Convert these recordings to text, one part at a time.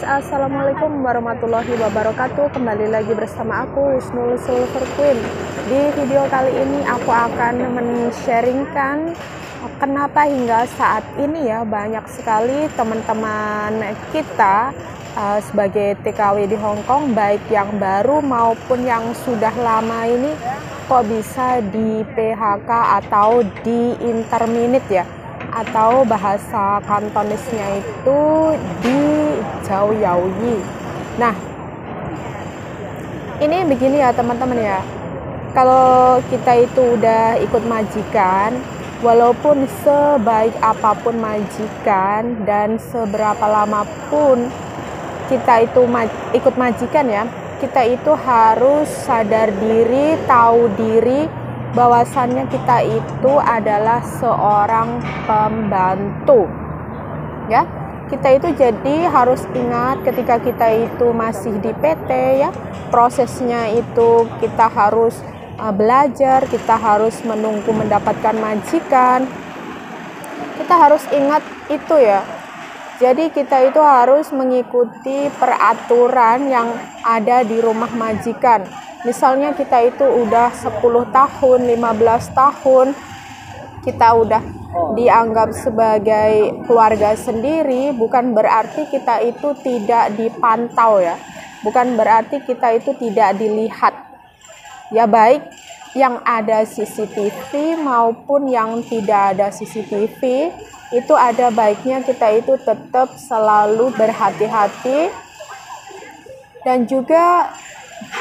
Assalamualaikum warahmatullahi wabarakatuh. Kembali lagi bersama aku Husnul Silver Queen. Di video kali ini aku akan men-sharingkan kenapa hingga saat ini ya banyak sekali teman-teman kita sebagai TKW di Hong Kong, baik yang baru maupun yang sudah lama ini, kok bisa di PHK atau di interminate ya, atau bahasa Kantonisnya itu di Zhao Yaoyi. Nah, ini begini ya teman-teman ya, kalau kita itu udah ikut majikan, walaupun sebaik apapun majikan dan seberapa lama pun kita itu ikut majikan ya, kita itu harus sadar diri, tahu diri bahwasannya kita itu adalah seorang pembantu ya. Kita itu jadi harus ingat ketika kita itu masih di PT ya, prosesnya itu kita harus belajar, kita harus menunggu mendapatkan majikan, kita harus ingat itu ya. Jadi kita itu harus mengikuti peraturan yang ada di rumah majikan. Misalnya kita itu udah 10 tahun, 15 tahun, kita udah dianggap sebagai keluarga sendiri, bukan berarti kita itu tidak dipantau ya. Bukan berarti kita itu tidak dilihat. Ya, baik yang ada CCTV maupun yang tidak ada CCTV, itu ada baiknya kita itu tetap selalu berhati-hati, dan juga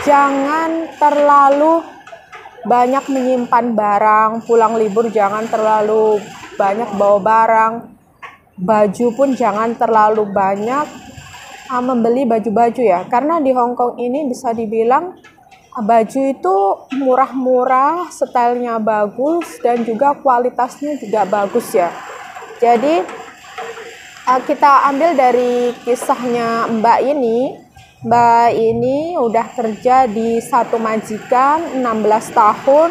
jangan terlalu banyak menyimpan barang. Pulang libur jangan terlalu banyak bawa barang. Baju pun jangan terlalu banyak membeli baju-baju ya, karena di Hong Kong ini bisa dibilang baju itu murah-murah, stylenya bagus, dan juga kualitasnya juga bagus ya. Jadi kita ambil dari kisahnya Mbak ini. Mbak ini udah kerja di satu majikan 16 tahun,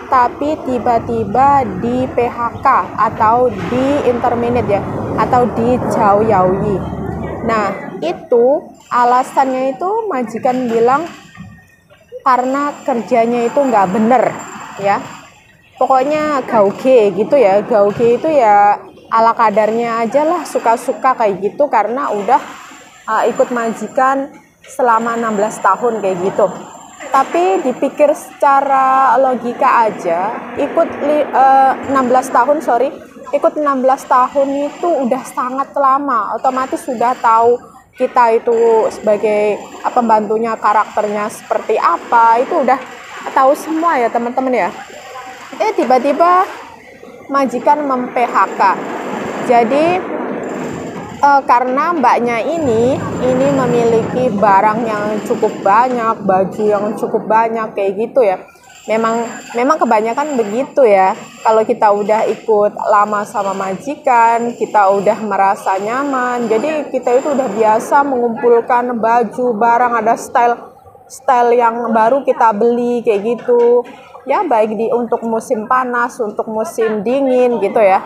tapi tiba-tiba di PHK atau di interminate ya, atau di Zhao Yaoyi. Nah, itu alasannya itu majikan bilang karena kerjanya itu nggak bener ya. Pokoknya gauge gitu ya. Gauge itu ya ala kadarnya aja lah, suka-suka kayak gitu, karena udah ikut majikan selama 16 tahun kayak gitu. Tapi dipikir secara logika aja, ikut 16 tahun itu udah sangat lama. Otomatis sudah tahu kita itu sebagai pembantunya karakternya seperti apa, itu udah tahu semua ya teman-teman ya. Tiba-tiba majikan mem-PHK. Jadi karena mbaknya ini memiliki barang yang cukup banyak, baju yang cukup banyak kayak gitu ya. Memang kebanyakan begitu ya. Kalau kita udah ikut lama sama majikan, kita udah merasa nyaman. Jadi kita itu udah biasa mengumpulkan baju, barang, ada style yang baru kita beli kayak gitu. Ya, baik untuk musim panas, untuk musim dingin gitu ya.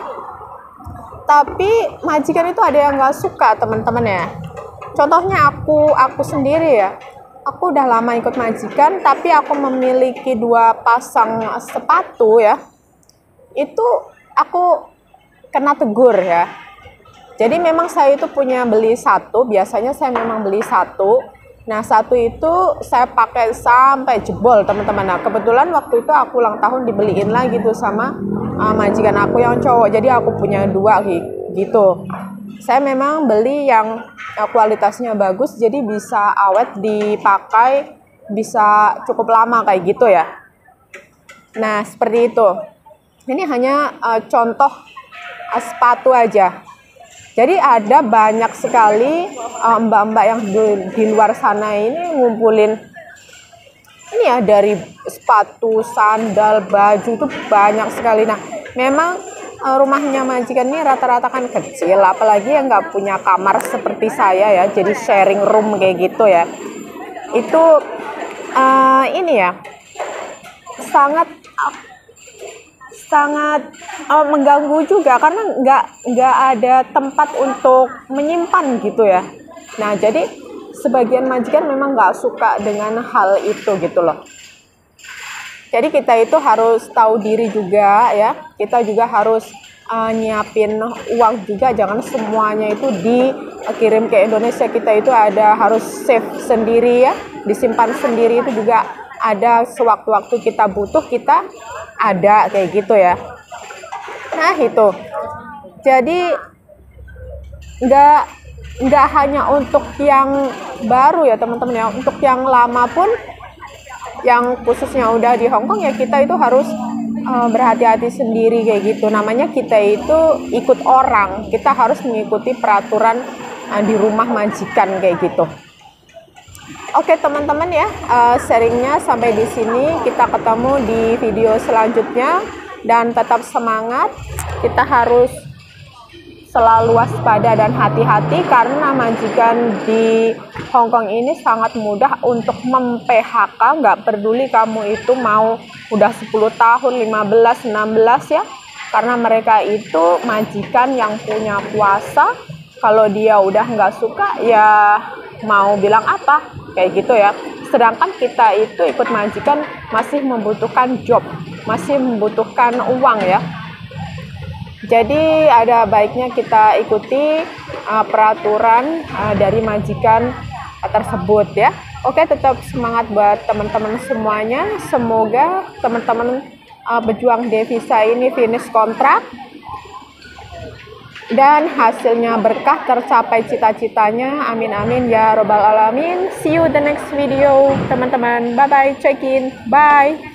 Tapi majikan itu ada yang nggak suka teman-teman ya. Contohnya aku sendiri ya. Aku udah lama ikut majikan, tapi aku memiliki 2 pasang sepatu ya. Itu aku kena tegur ya. Jadi memang saya itu punya beli satu, biasanya saya memang beli satu. Nah, satu itu saya pakai sampai jebol teman-teman. Nah, kebetulan waktu itu aku ulang tahun dibeliin lagi tuh sama majikan aku yang cowok. Jadi aku punya 2 gitu. Saya memang beli yang kualitasnya bagus, jadi bisa awet dipakai, bisa cukup lama kayak gitu ya. Nah, seperti itu. Ini hanya contoh sepatu aja. Jadi ada banyak sekali mbak-mbak yang di luar sana ini ngumpulin ini ya, dari sepatu, sandal, baju itu banyak sekali. Nah, memang rumahnya majikan ini rata-rata kan kecil, apalagi yang nggak punya kamar seperti saya ya, jadi sharing room kayak gitu ya. Itu ini ya sangat mengganggu juga, karena nggak ada tempat untuk menyimpan gitu ya. Nah, jadi sebagian majikan memang nggak suka dengan hal itu gitu loh. Jadi kita itu harus tahu diri juga ya. Kita juga harus nyiapin uang juga, jangan semuanya itu dikirim ke Indonesia. Kita itu harus save sendiri ya, disimpan sendiri. Itu juga ada sewaktu-waktu kita butuh, kita ada kayak gitu ya. Nah itu, jadi nggak hanya untuk yang baru ya teman-teman ya, untuk yang lama pun, yang khususnya udah di Hong Kong ya, kita itu harus berhati-hati sendiri kayak gitu. Namanya kita itu ikut orang, kita harus mengikuti peraturan di rumah majikan kayak gitu. Oke teman-teman ya, sharingnya sampai di sini. Kita ketemu di video selanjutnya dan tetap semangat. Kita harus selalu waspada dan hati-hati karena majikan di Hong Kong ini sangat mudah untuk mem-PHK. Nggak peduli kamu itu mau udah 10 tahun, 15, 16 ya, karena mereka itu majikan yang punya kuasa. Kalau dia udah nggak suka ya mau bilang apa kayak gitu ya. Sedangkan kita itu ikut majikan masih membutuhkan job, masih membutuhkan uang ya. Jadi ada baiknya kita ikuti peraturan dari majikan tersebut ya. Oke, tetap semangat buat teman-teman semuanya. Semoga teman-teman pejuang devisa ini finish kontrak dan hasilnya berkah, tercapai cita-citanya. Amin amin ya robbal alamin. See you the next video teman-teman. Bye bye, check in, bye.